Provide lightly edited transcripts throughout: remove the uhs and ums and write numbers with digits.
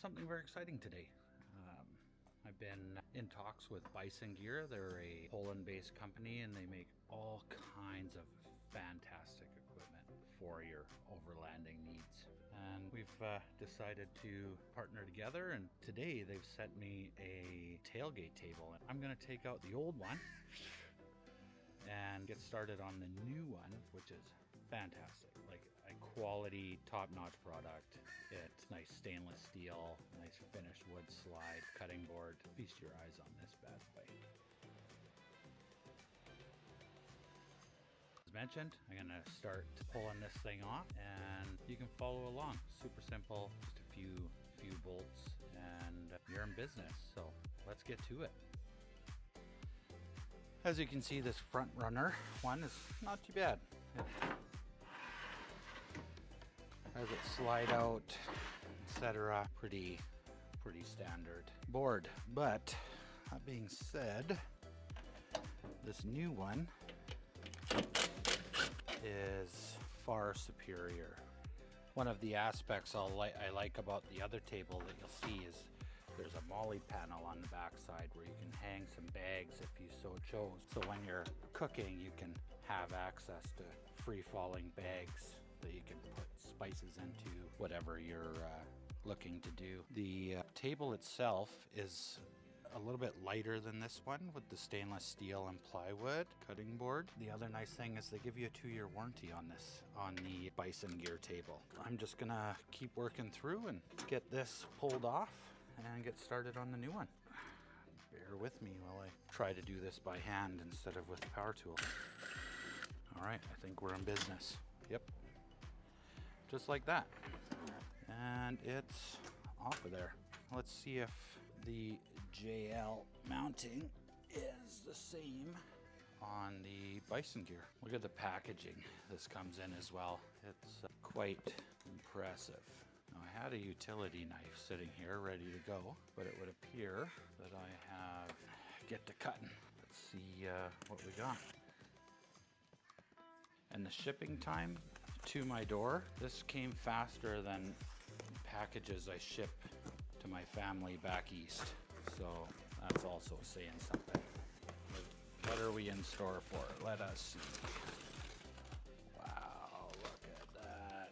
something very exciting today. I've been in talks with Bison Gear. They're a Poland-based company and they make all kinds of fantastic equipment for your overlanding needs. And we've decided to partner together, and today they've sent me a tailgate table. And I'm going to take out the old one and get started on the new one, which is fantastic. Like a quality, top-notch product. It's nice stainless steel, nice finished wood slide, cutting board. Feast your eyes on this bad boy. As mentioned, I'm gonna start pulling this thing off, and you can follow along. Super simple, just a few bolts, and you're in business. So let's get to it. As you can see, this front runner one is not too bad. It has it slide out, etc. Pretty standard board. But that being said, this new one is far superior. One of the aspects I like about the other table that you'll see is there's a MOLLE panel on the back side where you can hang some bags if you so chose. So when you're cooking, you can have access to free-falling bags that you can put spices into, whatever you're looking to do. The table itself is a little bit lighter than this one with the stainless steel and plywood cutting board. The other nice thing is they give you a 2-year warranty on this, on the Bison Gear table. I'm just gonna keep working through and get this pulled off and get started on the new one. Bear with me while I try to do this by hand instead of with the power tool. All right, I think we're in business. Yep, just like that. And it's off of there. Let's see if the JL mounting is the same on the Bison Gear. Look at the packaging this comes in as well. It's quite impressive. Now, I had a utility knife sitting here ready to go, but it would appear that I have get to cutting. Let's see what we got. And the shipping time to my door, this came faster than packages I ship to my family back east. So that's also saying something. What are we in store for? Let us see. Wow, look at that.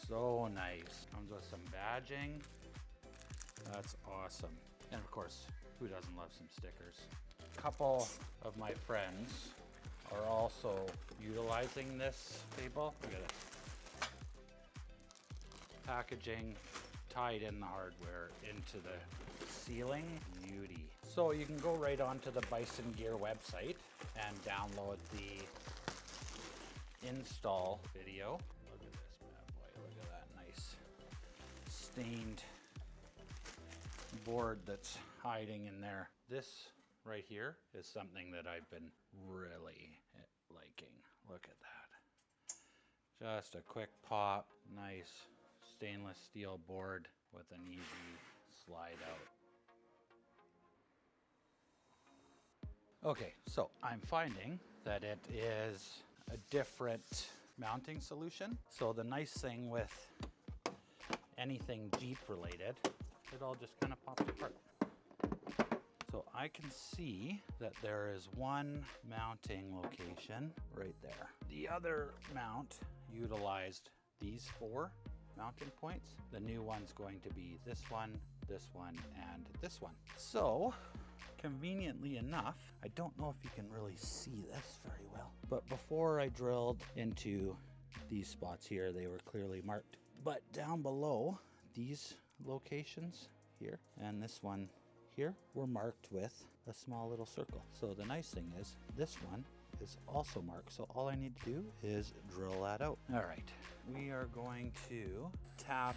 So nice. Comes with some badging. That's awesome. And of course, who doesn't love some stickers? A couple of my friends are also utilizing this table. Look at it. Packaging, tied in the hardware into the ceiling. Beauty. So you can go right onto the Bison Gear website and download the install video. Look at this bad boy. Look at that nice stained board that's hiding in there. This right here is something that I've been really liking. Look at that. Just a quick pop, nice stainless steel board with an easy slide out. Okay, so I'm finding that it is a different mounting solution. So the nice thing with anything Jeep related, it all just kind of pops apart. So I can see that there is one mounting location right there. The other mount utilized these 4 mounting points. The new one's going to be this one, and this one. So conveniently enough, I don't know if you can really see this very well, but before I drilled into these spots here, they were clearly marked. But down below, these locations here and this one here were marked with a small little circle. So the nice thing is this one is also marked. So all I need to do is drill that out. All right, we are going to tap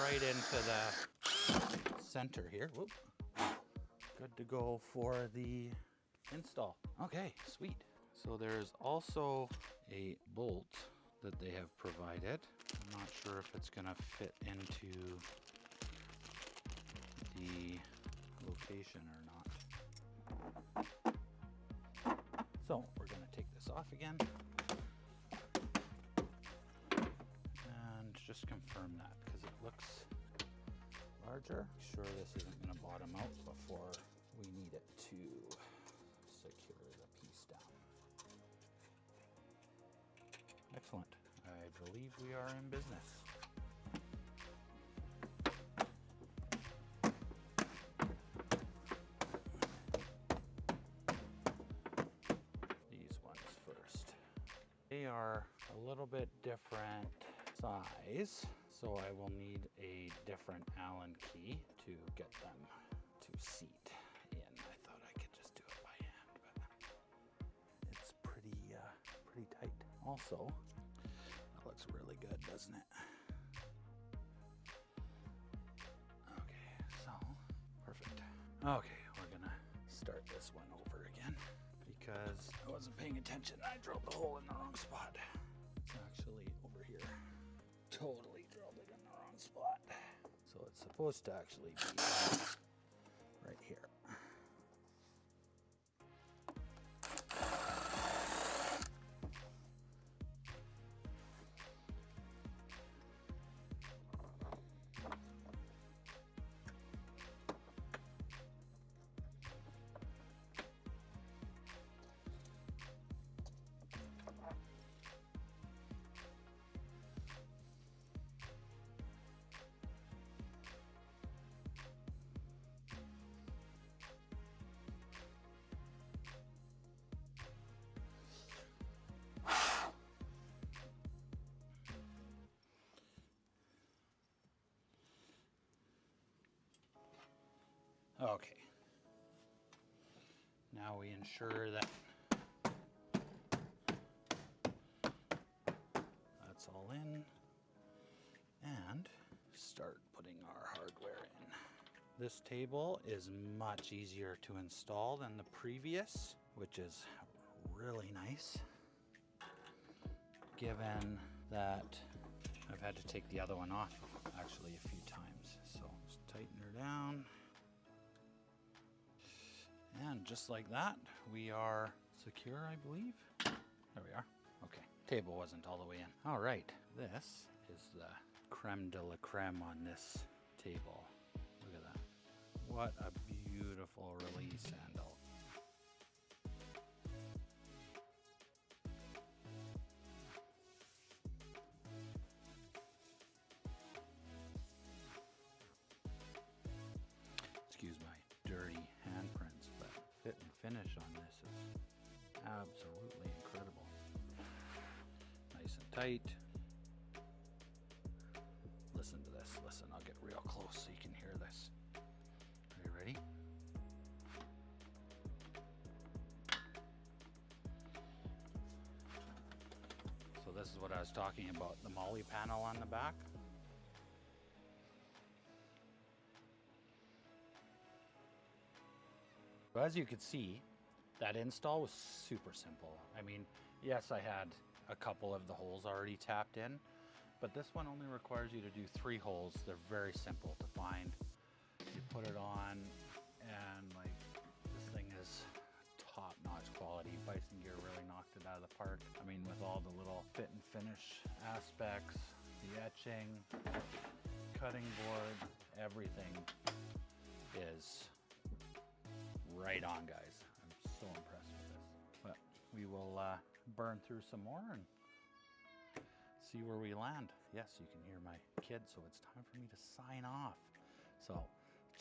right into the center here. Whoop. Good to go for the install. Okay, sweet. So there's also a bolt that they have provided. I'm not sure if it's gonna fit into the location or not. So we're gonna take this off again and just confirm that, because because it looks larger. Sure this isn't going to bottom out before we need it to secure the piece down. Excellent. I believe we are in business. These ones first. They are a little bit different size, so I will need a different Allen key to get them to seat in. I thought I could just do it by hand, but it's pretty tight. Also, that looks really good, doesn't it? Okay, so perfect. Okay, we're gonna start this one over again because I wasn't paying attention. I drilled the hole in the wrong spot. It's actually over here. Totally drilled it in the wrong spot. So it's supposed to actually be right here. Okay. Now we ensure that that's all in and start putting our hardware in. This table is much easier to install than the previous, which is really nice, given that I've had to take the other one off actually a few times. So just tighten her down. And just like that, we are secure, I believe. There we are. Okay, table wasn't all the way in. All right, this is the creme de la creme on this table. Look at that. What a beautiful release handle. Excuse my dirty handprints, but fit and finish on this is absolutely incredible. Nice and tight. Listen to this. Listen, I'll get real close so you can hear this. Are you ready? So this is what I was talking about, the MOLLE panel on the back. So as you could see, that install was super simple. I mean, yes, I had a couple of the holes already tapped in, but this one only requires you to do 3 holes. They're very simple to find. You put it on and like, this thing is top-notch quality. Bison Gear really knocked it out of the park. I mean, with all the little fit and finish aspects, the etching, cutting board, everything is right on, guys. I'm so impressed with this. But we will burn through some more and see where we land. Yes, you can hear my kid, so it's time for me to sign off. So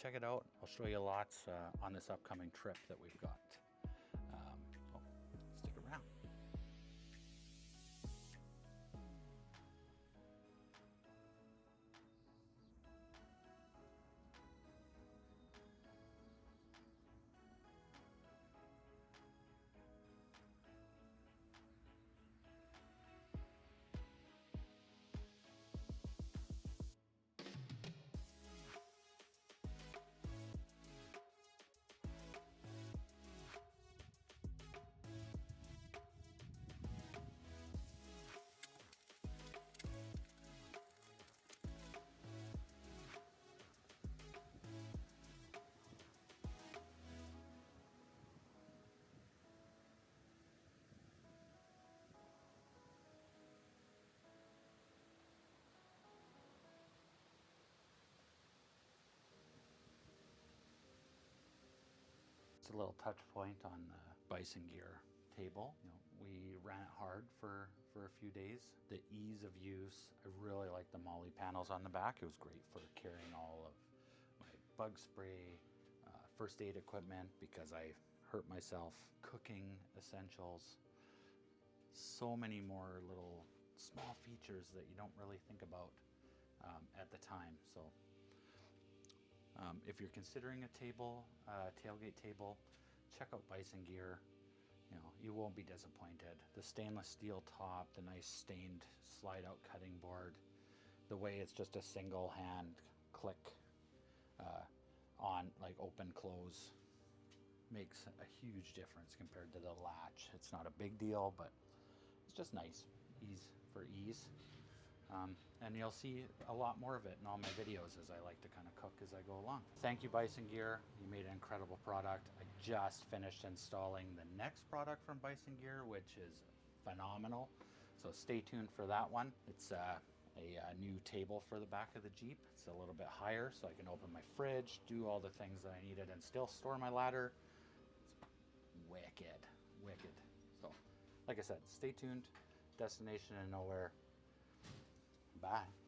check it out. I'll show you lots on this upcoming trip that we've got. So stick around. Just a little touch point on the Bison Gear table. You know, we ran it hard for a few days. The ease of use, I really like the MOLLE panels on the back. It was great for carrying all of my bug spray, first aid equipment because I hurt myself, cooking essentials, so many more little small features that you don't really think about at the time. So if you're considering a table, tailgate table, check out Bison Gear. You know, you won't be disappointed. The stainless steel top, the nice stained slide out cutting board, the way it's just a single hand click on, like open close, makes a huge difference compared to the latch. It's not a big deal, but it's just nice, ease. And you'll see a lot more of it in all my videos as I like to kind of cook as I go along. Thank you, Bison Gear. You made an incredible product. I just finished installing the next product from Bison Gear, which is phenomenal. So stay tuned for that one. It's a new table for the back of the Jeep. It's a little bit higher so I can open my fridge, do all the things that I needed and still store my ladder. It's wicked, wicked. So like I said, stay tuned. Destination in nowhere. Bye.